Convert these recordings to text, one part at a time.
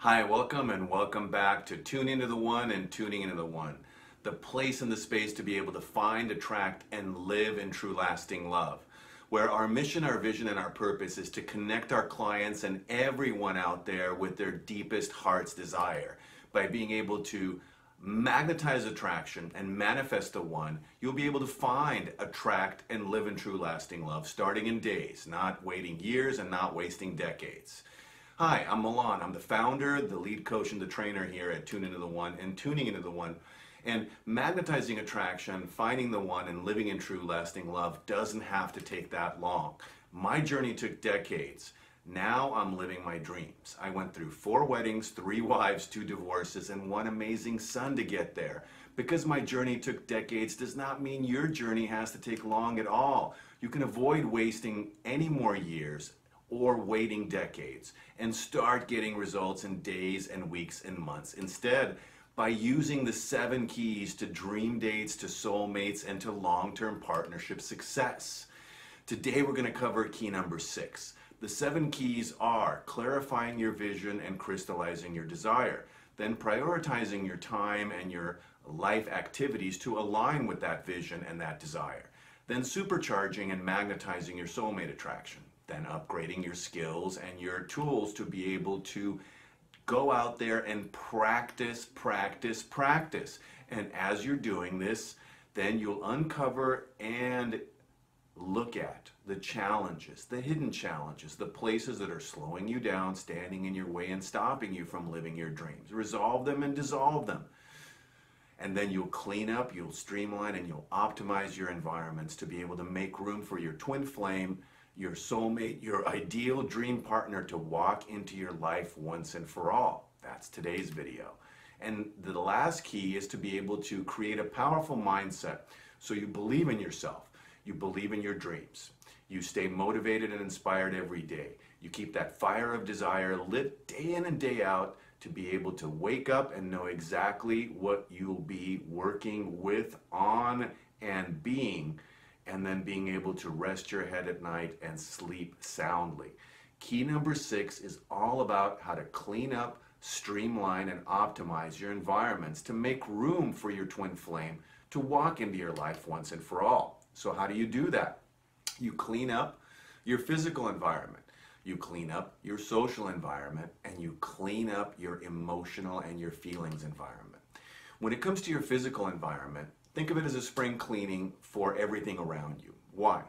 Hi, welcome back to Tune Into the One and Tuning Into the One, the place and the space to be able to find, attract, and live in true lasting love, where our mission, our vision, and our purpose is to connect our clients and everyone out there with their deepest heart's desire. By being able to magnetize attraction and manifest the one, you'll be able to find, attract, and live in true lasting love starting in days, not waiting years and not wasting decades. Hi, I'm Milan. I'm the founder, the lead coach, and the trainer here at Tune Into the One and Tuning Into the One. And magnetizing attraction, finding the one, and living in true lasting love doesn't have to take that long. My journey took decades. Now I'm living my dreams. I went through 4 weddings, 3 wives, 2 divorces, and 1 amazing son to get there. Because my journey took decades does not mean your journey has to take long at all. You can avoid wasting any more years or waiting decades and start getting results in days and weeks and months. Instead, by using the 7 keys to dream dates, to soulmates, and to long-term partnership success. Today we're going to cover key number 6. The 7 keys are clarifying your vision and crystallizing your desire, then prioritizing your time and your life activities to align with that vision and that desire, then supercharging and magnetizing your soulmate attraction, then upgrading your skills and your tools to be able to go out there and practice. And as you're doing this, then you'll uncover and look at the challenges, the hidden challenges, the places that are slowing you down, standing in your way, and stopping you from living your dreams. Resolve them and dissolve them. And then you'll clean up, you'll streamline, and you'll optimize your environments to be able to make room for your twin flame, your soulmate, your ideal dream partner to walk into your life once and for all. That's today's video. And the last key is to be able to create a powerful mindset so you believe in yourself, you believe in your dreams, you stay motivated and inspired every day, you keep that fire of desire lit day in and day out to be able to wake up and know exactly what you'll be working with, on, and being, and then being able to rest your head at night and sleep soundly. Key number 6 is all about how to clean up, streamline, and optimize your environments to make room for your twin flame to walk into your life once and for all. So how do you do that? You clean up your physical environment, you clean up your social environment, and you clean up your emotional and your feelings environment. When it comes to your physical environment, think of it as a spring cleaning for everything around you. Why?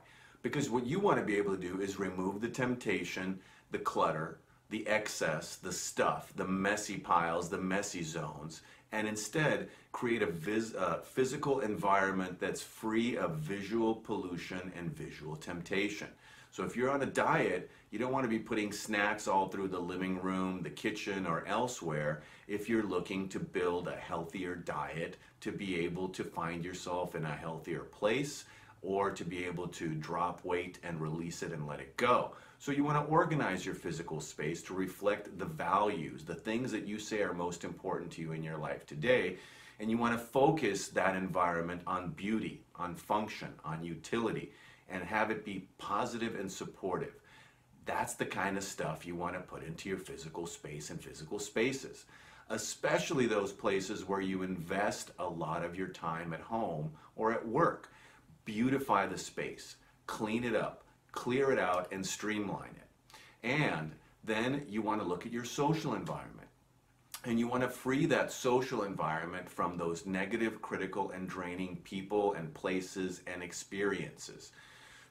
Because what you want to be able to do is remove the temptation, the clutter, the excess, the stuff, the messy piles, the messy zones, and instead create a physical environment that's free of visual pollution and visual temptation. So if you're on a diet, you don't want to be putting snacks all through the living room, the kitchen, or elsewhere if you're looking to build a healthier diet to be able to find yourself in a healthier place or to be able to drop weight and release it and let it go. So you want to organize your physical space to reflect the values, the things that you say are most important to you in your life today, and you want to focus that environment on beauty, on function, on utility, and have it be positive and supportive. That's the kind of stuff you want to put into your physical space and physical spaces, especially those places where you invest a lot of your time at home or at work. Beautify the space, clean it up, clear it out, and streamline it. And then you want to look at your social environment. And you want to free that social environment from those negative, critical, and draining people and places and experiences.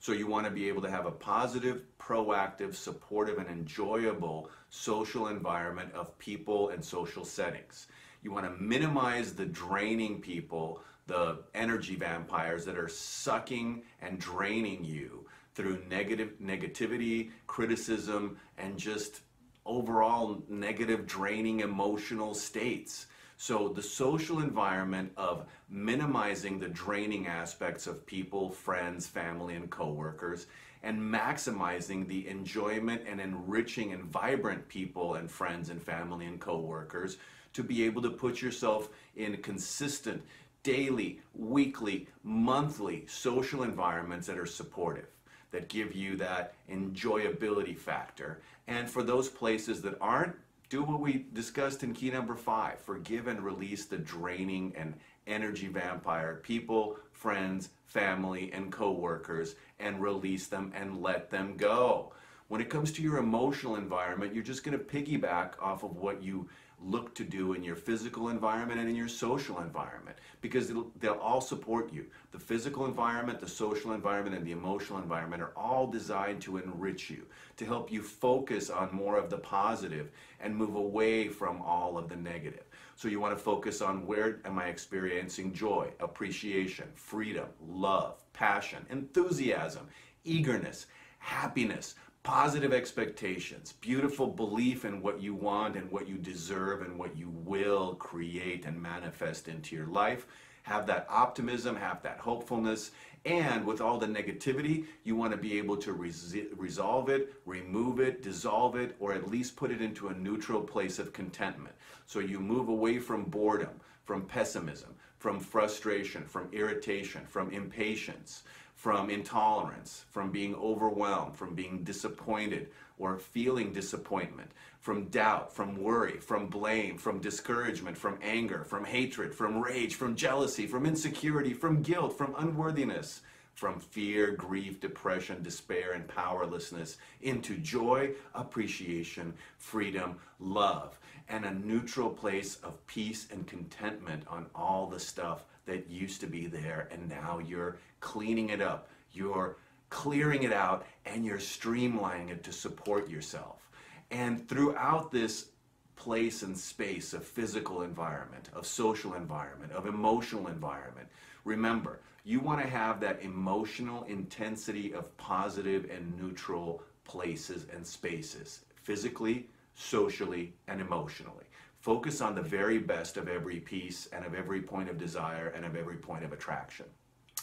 So you want to be able to have a positive, proactive, supportive, and enjoyable social environment of people and social settings. You want to minimize the draining people, the energy vampires that are sucking and draining you through negativity, criticism, and just overall negative, draining emotional states. So the social environment of minimizing the draining aspects of people, friends, family, and coworkers, and maximizing the enjoyment and enriching and vibrant people and friends and family and coworkers to be able to put yourself in consistent, daily, weekly, monthly social environments that are supportive, that give you that enjoyability factor. And for those places that aren't Do what we discussed in key number 5. Forgive and release the draining and energy vampire people, friends, family, and co-workers, and release them and let them go. When it comes to your emotional environment, you're just going to piggyback off of what you look to do in your physical environment and in your social environment, because they'll all support you. The physical environment, the social environment, and the emotional environment are all designed to enrich you, to help you focus on more of the positive and move away from all of the negative. So you want to focus on, where am I experiencing joy, appreciation, freedom, love, passion, enthusiasm, eagerness, happiness, positive expectations, beautiful belief in what you want and what you deserve and what you will create and manifest into your life. Have that optimism, have that hopefulness, and with all the negativity, you want to be able to resolve it, remove it, dissolve it, or at least put it into a neutral place of contentment. So you move away from boredom, from pessimism, from frustration, from irritation, from impatience, from intolerance, from being overwhelmed, from being disappointed or feeling disappointment, from doubt, from worry, from blame, from discouragement, from anger, from hatred, from rage, from jealousy, from insecurity, from guilt, from unworthiness, from fear, grief, depression, despair, and powerlessness, into joy, appreciation, freedom, love, and a neutral place of peace and contentment on all the stuff that used to be there, and now you're cleaning it up, you're clearing it out, and you're streamlining it to support yourself. And throughout this place and space of physical environment, of social environment, of emotional environment, remember, you want to have that emotional intensity of positive and neutral places and spaces, physically, socially, and emotionally. Focus on the very best of every piece and of every point of desire and of every point of attraction.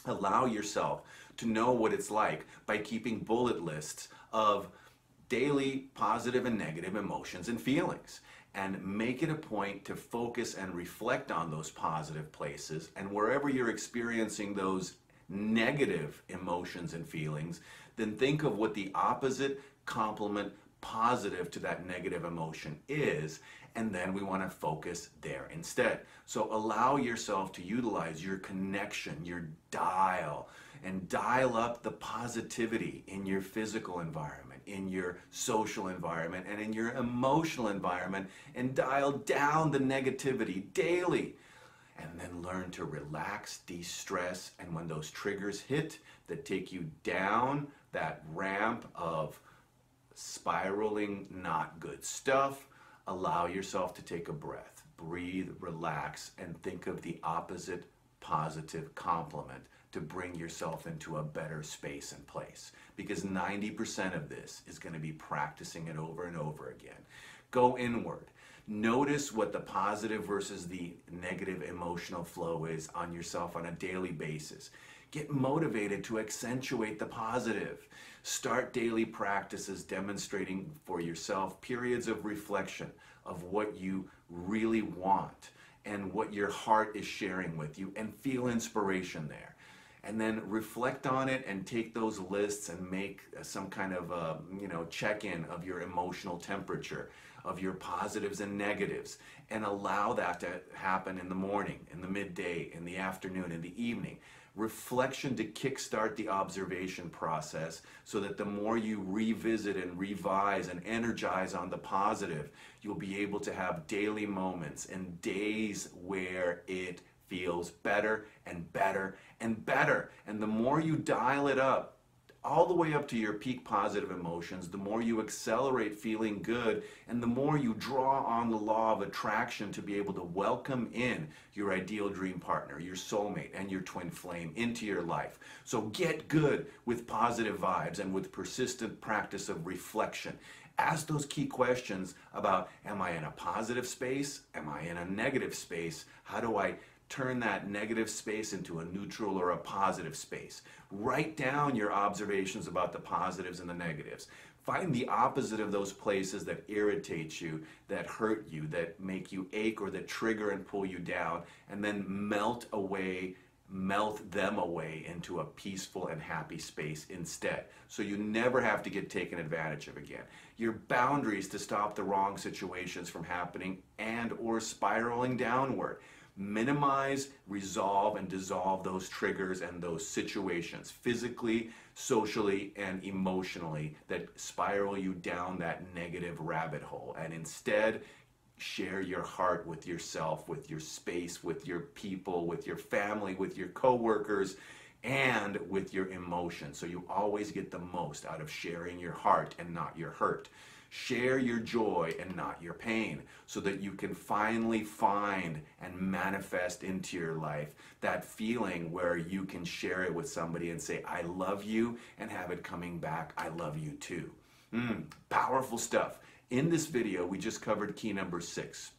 Allow yourself to know what it's like by keeping bullet lists of daily positive and negative emotions and feelings. And make it a point to focus and reflect on those positive places. And wherever you're experiencing those negative emotions and feelings, then think of what the opposite complement positive to that negative emotion is, and then we want to focus there instead. So allow yourself to utilize your connection, your dial, and dial up the positivity in your physical environment, in your social environment, and in your emotional environment, and dial down the negativity daily. And then learn to relax, de-stress, and when those triggers hit that take you down that ramp of spiraling not good stuff, allow yourself to take a breath, breathe, relax, and think of the opposite positive complement to bring yourself into a better space and place. Because 90% of this is going to be practicing it over and over again. Go inward. Notice what the positive versus the negative emotional flow is on yourself on a daily basis. Get motivated to accentuate the positive. Start daily practices demonstrating for yourself periods of reflection of what you really want and what your heart is sharing with you, and feel inspiration there. And then reflect on it and take those lists and make some kind of check-in of your emotional temperature, of your positives and negatives, and allow that to happen in the morning, in the midday, in the afternoon, in the evening. Reflection to kickstart the observation process, so that the more you revisit and revise and energize on the positive, you'll be able to have daily moments and days where it feels better and better and better. And the more you dial it up, all the way up to your peak positive emotions, the more you accelerate feeling good, and the more you draw on the law of attraction to be able to welcome in your ideal dream partner, your soulmate, and your twin flame into your life. So get good with positive vibes and with persistent practice of reflection. Ask those key questions about, am I in a positive space? Am I in a negative space? How do I turn that negative space into a neutral or a positive space? Write down your observations about the positives and the negatives. Find the opposite of those places that irritate you, that hurt you, that make you ache, or that trigger and pull you down, and then melt away melt them away into a peaceful and happy space instead. So you never have to get taken advantage of again. Your boundaries to stop the wrong situations from happening and or spiraling downward. Minimize, resolve, and dissolve those triggers and those situations physically, socially, and emotionally that spiral you down that negative rabbit hole. And instead, share your heart with yourself, with your space, with your people, with your family, with your coworkers, and with your emotions. So you always get the most out of sharing your heart and not your hurt. Share your joy and not your pain, so that you can finally find and manifest into your life that feeling where you can share it with somebody and say, I love you, and have it coming back, I love you too. Powerful stuff. In this video, we just covered key number 6,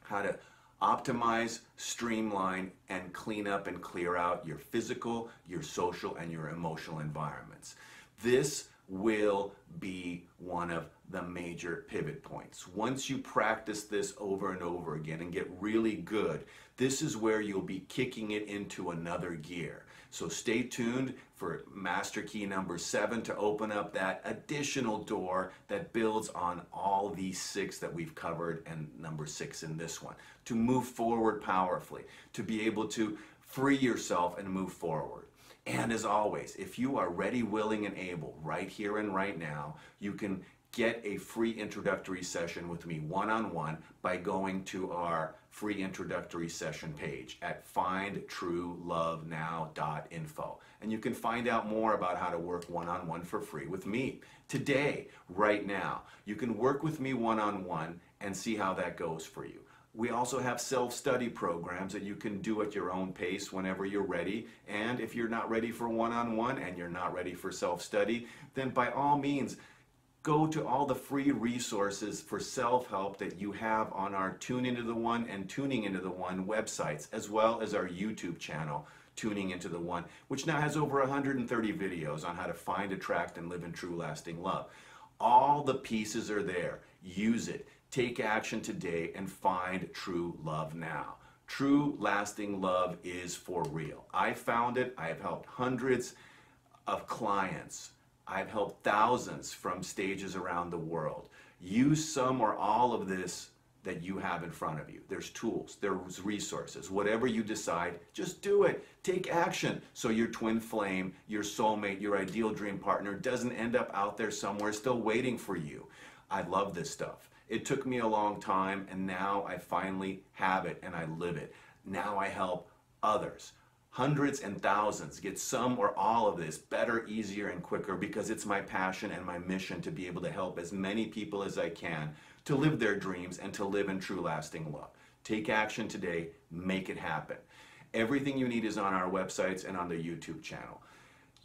how to optimize, streamline, and clean up and clear out your physical, your social, and your emotional environments. This will be one of the major pivot points. Once you practice this over and over again and get really good, this is where you'll be kicking it into another gear. So stay tuned for master key number 7 to open up that additional door that builds on all these 6 that we've covered and number 6 in this one. To move forward powerfully, to be able to free yourself and move forward. And as always, if you are ready, willing, and able, right here and right now, you can get a free introductory session with me one-on-one by going to our free introductory session page at findtruelovenow.info. And you can find out more about how to work one-on-one for free with me today, right now. You can work with me one-on-one and see how that goes for you. We also have self-study programs that you can do at your own pace whenever you're ready. And if you're not ready for one-on-one and you're not ready for self-study, then by all means, go to all the free resources for self-help that you have on our Tune Into the One and Tuning Into the One websites, as well as our YouTube channel, Tuning Into the One, which now has over 130 videos on how to find, attract, and live in true lasting love. All the pieces are there. Use it. Take action today and find true love now. True lasting love is for real. I found it. I have helped hundreds of clients. I've helped thousands from stages around the world. Use some or all of this that you have in front of you. There's tools, there's resources. Whatever you decide, just do it. Take action so your twin flame, your soulmate, your ideal dream partner doesn't end up out there somewhere still waiting for you. I love this stuff. It took me a long time, and now I finally have it and I live it. Now I help others. Hundreds and thousands get some or all of this better, easier, and quicker because it's my passion and my mission to be able to help as many people as I can to live their dreams and to live in true lasting love. Take action today, make it happen. Everything you need is on our websites and on the YouTube channel.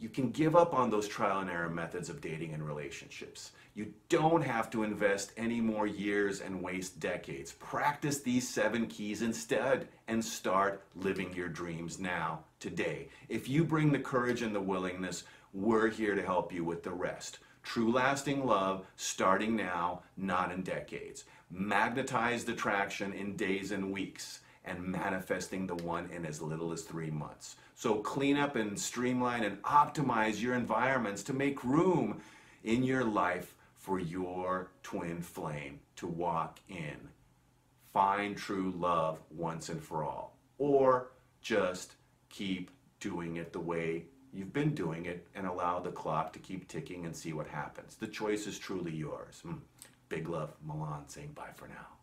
You can give up on those trial and error methods of dating and relationships. You don't have to invest any more years and waste decades. Practice these 7 keys instead and start living your dreams now, today. If you bring the courage and the willingness, we're here to help you with the rest. True lasting love starting now, not in decades. Magnetized attraction in days and weeks, and manifesting the one in as little as 3 months. So clean up and streamline and optimize your environments to make room in your life for your twin flame to walk in. Find true love once and for all. Or just keep doing it the way you've been doing it and allow the clock to keep ticking and see what happens. The choice is truly yours. Big love, Milan, saying bye for now.